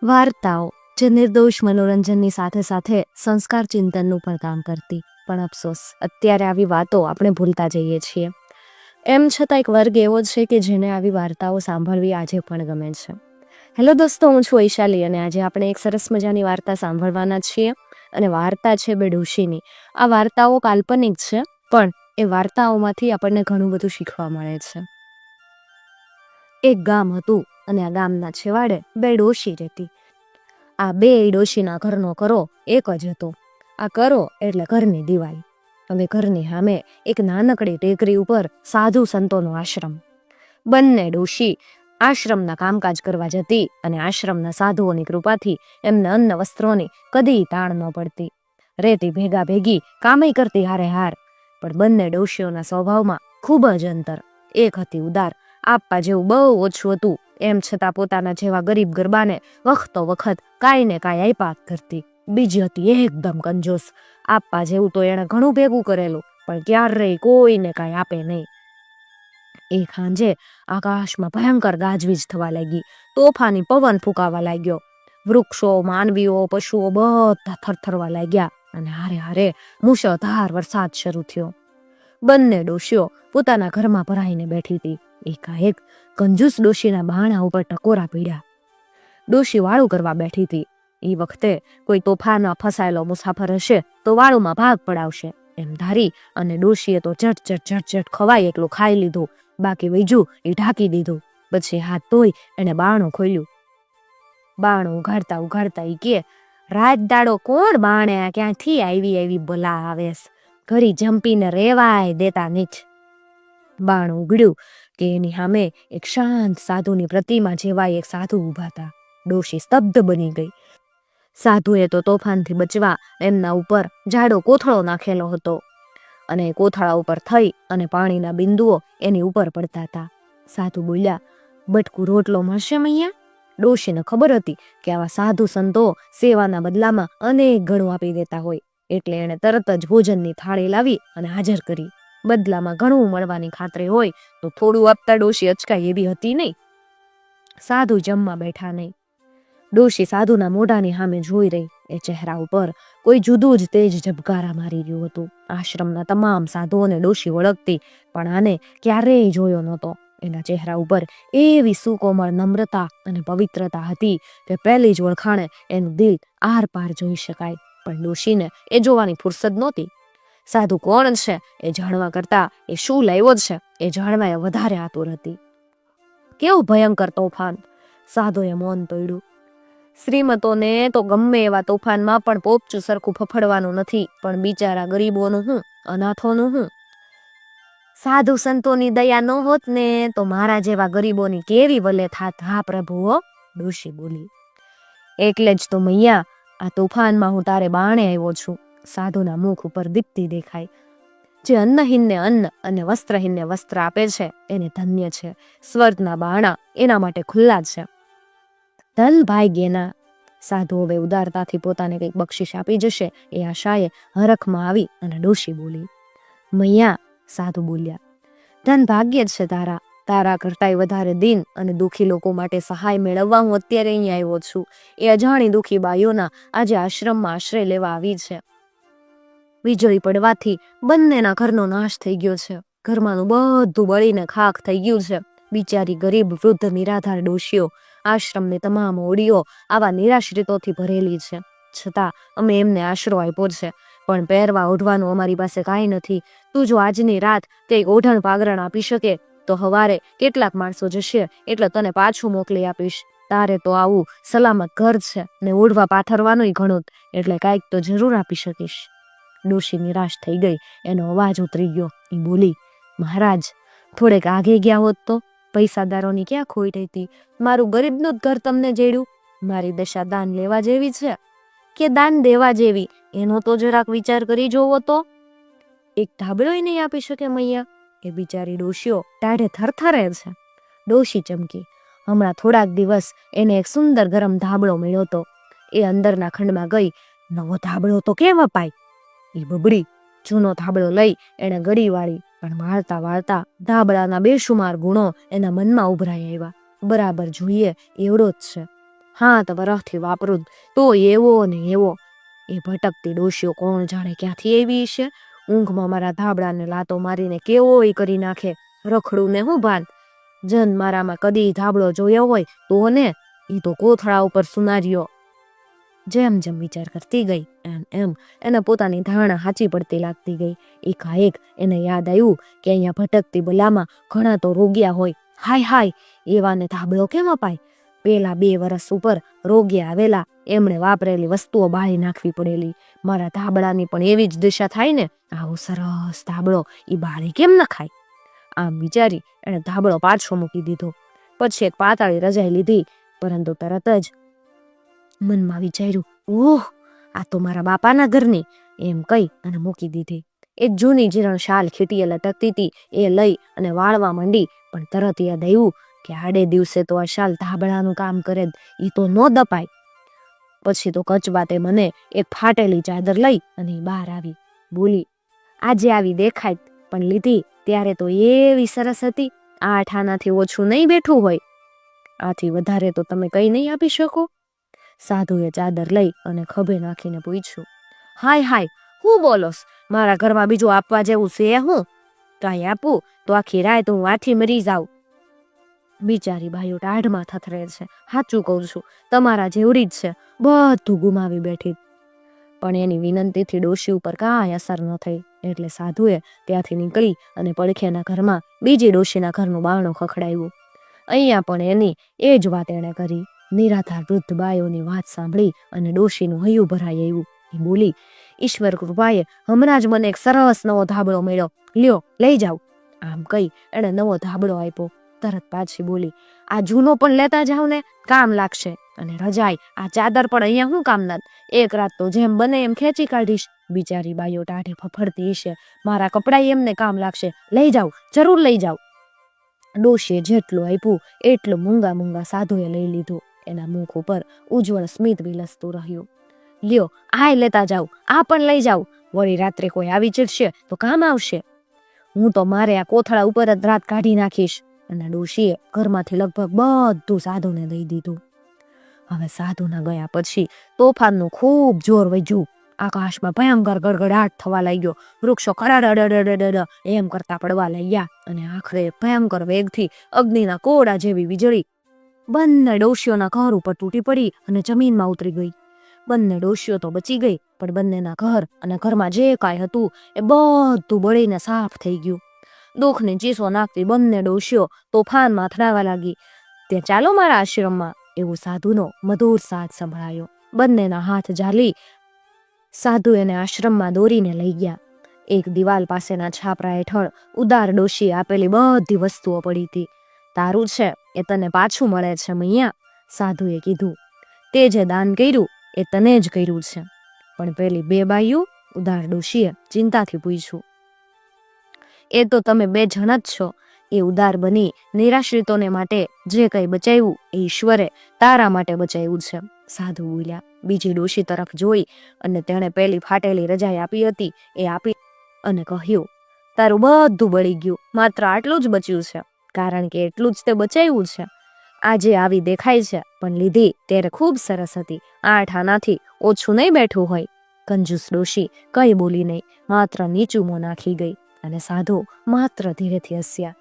વાર્તાઓ જે નિર્દોષ મનોરંજનની સાથે સાથે સંસ્કાર ચિંતનનું પણ કામ કરતી, પણ અફસોસ અત્યારે આવી વાતો આપણે ભૂલતા જઈએ છીએ. એમ છતાં એક વર્ગ એવો છે કે જેને આવી વાર્તાઓ સાંભળવી આજે પણ ગમે છે. હેલો દોસ્તો, હું છું વૈશાલી અને આજે આપણે એક સરસ મજાની વાર્તા સાંભળવાના છીએ અને વાર્તા છે બે ડોશીની. આ વાર્તાઓ કાલ્પનિક છે, પણ એ વાર્તાઓમાંથી આપણને ઘણું બધું શીખવા મળે છે. એક ગામ હતું અને આ ગામના છેવાડે બે ડોશી રહેતી. આ બે ડોશીના ઘરનો કરો એક જ હતો. આ કરો એટલે ઘરની દિવાલ. હવે ઘરની સામે એક નાનકડી ટેકરી ઉપર સાધુ સંતોનો આશ્રમ. બંને ડોશી આશ્રમના કામકાજ કરવા જતી અને આશ્રમના સાધુઓની કૃપાથી એમને અન્ન વસ્ત્રોની કદી તાણ ન પડતી. રેતી ભેગા ભેગી કામે કરતી હારે હાર. પણ બંને ડોશીઓના સ્વભાવમાં ખૂબ જ અંતર. એક હતી ઉદાર, આપવા જેવું બહુ ઓછું હતું, એમ છતાં પોતાના જેવા ગરીબ ગરબાને વખતો વખત કાંઈ ને કાંઈ આપ્યા કરતી. બીજી હતી એકદમ કંજૂસ, આપવા જેવું તો એણે ઘણું ભેગું કરેલું, પણ ક્યારેય કોઈને કાંઈ આપે નહીં. એક સાંજે આકાશમાં ભયંકર ગાજવીજ થવા લાગી. તોફાની પવન ફૂંકાવા લાગ્યો. વૃક્ષો, માનવીઓ, પશુઓ બધા થરથરવા લાગ્યા અને હારે હારે મુશળધાર વરસાદ શરૂ થયો. બંને ડોશીઓ પોતાના ઘરમાં ભરાઈને બેઠી હતી. એકાએક કંજૂસ ડોશીના બારણા ઉપર ટકોરા પડ્યા. ડોશી વાળું કરવા બેઠી હતી. એ વખતે કોઈ તોફાનમાં ફસાયેલો મુસાફર હશે તો વાળુમાં ભાગ પડાવશે એમ ધારી અને ડોશીએ તો ઝટ ખવાય એટલું ખાઈ લીધું. બાકી વૈજું એ ઢાંકી દીધું. પછી હાથ ધોઈ એને બારણું ખોલ્યું. બારણું ઉઘાડતા ઉઘાડતા એ કે, રાત દાડો કોણ બાણે ક્યાંથી આવી ભલા આવેસ, ઘરી જંપીને રેવાય દેતા નીચ. બારણું ઉઘડ્યું કે એની સામે એક શાંત સાધુની પ્રતિમા જેવા એક સાધુ ઊભા હતા. ડોશી સ્તબ્ધ બની ગઈ. સાધુએ તો તોફાનથી બચવા એમના ઉપર જાડો કોથળો નાખેલો હતો અને કોથળા ઉપર થઈ અને પાણીના બિંદુઓ એની ઉપર પડતા હતા. સાધુ બોલ્યા, બટકું રોટલો મળશે મૈયા? ડોશીને ખબર હતી કે આવા સાધુ સંતો સેવાના બદલામાં અનેક ગણું આપી દેતા હોય, એટલે એણે તરત જ ભોજનની થાળી લાવી અને હાજર કરી. બદલામાં ઘણું મળવાની ખાતરી હોય તો થોડું આપતા ડોશી અચકાય એવી હતી નહીં. સાધુ જમવા બેઠા નહીં. ડોશી સાધુના મોઢાની સામે જોઈ રહી. એ ચહેરા ઉપર કોઈ જુદું જ તેજ ઝબકારા મારી રહ્યું હતું. આશ્રમના તમામ સાધુઓને ડોશી ઓળખતી, પણ આને ક્યારેય જોયો નહોતો. એના ચહેરા ઉપર એવી સુકોમળ નમ્રતા અને પવિત્રતા હતી કે પહેલી જ ઓળખાણે એનું દિલ આર પાર જોઈ શકાય. પણ ડોશીને એ જોવાની ફુરસદ નહોતી. સાધુ કોણ છે એ જાણવા કરતા એ શું લાવ્યો છે એ જાણવા એ વધારે આતુર હતી. કેવું ભયંકર તોફાન! સાધુએ મૌન તોડ્યું. શ્રીમતોને તો ગમે એવા તોફાનમાં પણ પોપચું સરખું ફફડવાનું નથી, પણ બિચારા ગરીબોનું હું, અનાથોનું હું? સાધુ સંતોની દયા ન હોત ને તો મારા જેવા ગરીબોની કેવી વલે થાત. હા પ્રભુ, ડોશી બોલી. એટલે જ તો મૈયા, આ તોફાનમાં હું તારે બાણે આવ્યો છું. સાધુના મુખ ઉપર દીપ્તિ દેખાય. જે અન્નહીનને અન્ન અને વસ્ત્રહીનને વસ્ત્ર આપે છે એને ધન્ય છે. સ્વર્ગના બારણા એના માટે ખુલ્લા છે. ધન ભાગ્યના. સાધુ હવે ઉદારતાથી પોતાને કંઈક બક્ષિસ આપી જશે એ આશાએ હરખમાં આવી અને ડોશી બોલી. મૈયા, સાધુ બોલ્યા, ધન ભાગ્ય જ છે તારા. તારા કરતાંય વધારે દીન અને દુઃખી લોકો માટે સહાય મેળવવા હું અત્યારે અહીંયા આવ્યો છું. એ અજાણી દુઃખી બાઈઓના આજે આશ્રમમાં આશ્રય લેવા આવી છે. વીજળી પડવાથી બંનેના ઘરનો નાશ થઈ ગયો છે. ઘરમાંનું બધું બળીને ખાખ થઈ ગયું છે. બિચારી ગરીબ વૃદ્ધ નિરાધાર ડોશીઓ. આશ્રમની તમામ ઓડીઓ આવા નિરાશ્રિતોથી ભરેલી છે. છતાં અમે એમને આશરો આપ્યો છે, પણ પહેરવા ઓઢવાનું અમારી પાસે કાંઈ નથી. તું જો આજની રાત કંઈક ઓઢણ પાગરણ આપી શકે તો હવારે કેટલાક માણસો જશે એટલે તને પાછું મોકલી આપીશ. તારે તો આવું સલામત ઘર છે ને ઓઢવા પાથરવાનું ઘણું, એટલે કાંઈક તો જરૂર આપી શકીશ. ડોશી નિરાશ થઈ ગઈ. એનો અવાજ ઉતરી ગયો. એ બોલી, મહારાજ, થોડેક આગે ગયા હોત તો. પૈસાદારોની ક્યાં ખોટ હતી? મારું ગરીબનું જ ઘર તમને જેડ્યું. મારી દશા દાન લેવા જેવી છે કે દાન દેવા જેવી, એનો તો જરાક વિચાર કરી જોવો તો. એક ધાબળોય નહીં આપી શકે મૈયા? એ બિચારી ડોશીઓ ટાઢે થરથરે છે. ડોશી ચમકી. હમણાં થોડાક દિવસ એને એક સુંદર ગરમ ધાબળો મળ્યો હતો. એ અંદરના ખંડમાં ગઈ. નવો ધાબળો તો કેમ અપાય? એ બબડી. જૂનો ધાબળો લઈ એણે ગળી વાળી, પણ વાળતા વાળતા ધાબળાના બેશુમાર ગુણો એના મનમાં ઉભરાઈ આવ્યા. બરાબર જોઈએ એવડો જ છે. હાથ વરખથી વાપરું તો એવો ને એવો. એ ભટકતી ડોશીઓ કોણ જાણે ક્યાંથી એવી છે. ઊંઘમાં મારા ધાબળાને લાતો મારીને કેવોય કરી નાખે. રખડું ને હું ભાન. જન મારામાં કદી ધાબળો જોયો હોય તો ને, એ તો કોથળા ઉપર સુનાર્યો. જેમ જેમ વિચાર કરતી ગઈ એમ એને પોતાની ધારણા સાચી પડતી લાગતી ગઈ. એકાએક એને યાદ આવ્યું કે અહીંયા ભટકતી બલામાં ઘણા તો રોગ્યા હોય. હાય હાય, એવાને ધાબળો કેમ અપાય? પેલા 2 વર્ષ ઉપર રોગ્યા આવેલા, એમણે વાપરેલી વસ્તુઓ બાળી નાખવી પડેલી. મારા ધાબળાની પણ એવી જ દિશા થાય ને. આવો સરસ ધાબળો એ બાળી કેમ ન ખાય? આમ વિચારી એણે ધાબળો પાછો મૂકી દીધો. પછી એક પાતાળી રજાઈ લીધી, પરંતુ તરત જ મનમાં વિચાર્યું, ઓહ, આ તો મારા બાપાના ઘરની, એમ કહી અને મૂકી દીધી. એ જૂની જીરણ શાલ ખીટીએ લટકતી હતી એ લઈ અને વાળવા માંડી, પણ તરત યાદ આવ્યું કે આડે દિવસે તો આ શાલ ધાબળાનું કામ કરે, એ તો ન દપાય. પછી તો કચવાતે મને એક ફાટેલી ચાદર લઈ અને બહાર આવી. બોલી, આજે આવી દેખાય પણ લીધી ત્યારે તો એવી સરસ હતી. 8 આનાથી ઓછું નહીં બેઠું હોય. આથી વધારે તો તમે કઈ નહીં આપી શકો? સાધુએ ચાદર લઈ અને ખભે નાખીને પૂછ્યું, હાય હાય, હું બોલોસ? મારા ઘરમાં બીજું આપવા જેવું છે હું? કાંઈ આપું તો આખી રાત હું આથી મરી જાઉં. બિચારી બાઈઓ ટાઢમાં થથરે છે. સાચું કહું છું, તમારા જેવડી જ છે, બધું ગુમાવી બેઠી. પણ એની વિનંતીથી ડોશી ઉપર કાંઈ અસર ન થઈ. એટલે સાધુએ ત્યાંથી નીકળી અને પડખેના ઘરમાં બીજી ડોશીના ઘરનું બારણું ખખડાવ્યું. અહીંયા પણ એની એ જ વાત એણે કરી. નિરાધાર વૃદ્ધ બાઈઓની વાત સાંભળી અને ડોશીનું હૈયું ભરાઈ આવ્યું. એ બોલી, ઈશ્વર કૃપાએ હમણાં જ મને એક સરસ નવો ધાબળો મળ્યો, લ્યો લઈ જાઓ. આમ કહી એણે નવો ધાબળો આપ્યો. તરત પાછી બોલી, આ જૂનો પણ લેતા જાવ ને, કામ લાગશે. અને રજાઈ, આ ચાદર પણ અહીંયા શું કામના? એક રાત તો જેમ બને એમ ખેંચી કાઢીશ. બિચારી બાઈઓ ટાઢે ફફડતી છે, મારા કપડાં એમને કામ લાગશે, લઈ જાવ, જરૂર લઈ જાવ. ડોશીએ જેટલું આપ્યું એટલું મૂંગા મૂંગા સાધુએ લઈ લીધું. એના મુખ ઉપર ઉજ્જવળ સ્મિત વિલસતું રહ્યું. લ્યો, આય લેતા જાવ, આ પણ લઈ જાવ. વળી રાત્રે કોઈ આવી ચડશે તો કામ આવશે. હું તો મારે આ કોથળા ઉપર જ રાત કાઢી નાખીશ. અને ડોશીએ ઘરમાંથી લગભગ બધું સાધુને દઈ દીધું. હવે સાધુના ગયા પછી તોફાનનું ખૂબ જોર વધ્યું. આકાશમાં ભયંકર ગડગડાટ થવા લાગ્યો. વૃક્ષો કડાડડ એમ કરતા પડવા લાગ્યા અને આખરે ભયંકર વેગથી અગ્નિના કોડા જેવી વીજળી બંને ડોશીઓના ઘર ઉપર તૂટી પડી અને જમીનમાં ઉતરી ગઈ. બંને ડોશીઓ તો બચી ગઈ, પણ બંનેના ઘર અને ઘરમાં જે કાંઈ હતું એ બધું બળીને સાફ થઈ ગયું. દુઃખની ચીસો નાખતી બંને ડોશીઓ તોફાનમાં અથડાવા લાગી. તે ચાલો મારા આશ્રમમાં, એવું સાધુનો મધુર સાદ સંભળાયો. બંનેના હાથ ઝાલી સાધુ એને આશ્રમમાં દોરીને લઈ ગયા. એક દિવાલ પાસેના છાપરા હેઠળ ઉદાર ડોશીએ આપેલી બધી વસ્તુઓ પડી હતી. તારું છે એ તને પાછું મળે છે મૈયા, સાધુએ કીધું. તે જે દાન કર્યું એ તને જ કર્યું છે. પણ પેલી 2 બાઈઓ, ઉદાર ડોશીએ ચિંતાથી પૂછ્યું. એ તો તમે 2 જણ જ છો. એ ઉદાર બની નિરાશ્રિતોને માટે જે કંઈ બચાવ્યું એ ઈશ્વરે તારા માટે બચાવ્યું છે, સાધુ બોલ્યા. બીજી ડોશી તરફ જોઈ અને તેણે પેલી ફાટેલી રજાઈ આપી હતી એ આપી અને કહ્યું, તારું બધું બળી ગયું, માત્ર આટલું જ બચ્યું છે, કારણ કે એટલું જ તે બચાવ્યું છે. આજે આવી દેખાય છે, પણ લીધી ત્યારે ખૂબ સરસ હતી. 8 આનાથી ઓછું નહીં બેઠું હોય. કંજૂસ ડોશી કઈ બોલી નહીં, માત્ર નીચું મોં નાખી ગઈ અને સાધુ માત્ર ધીરેથી હસ્યા.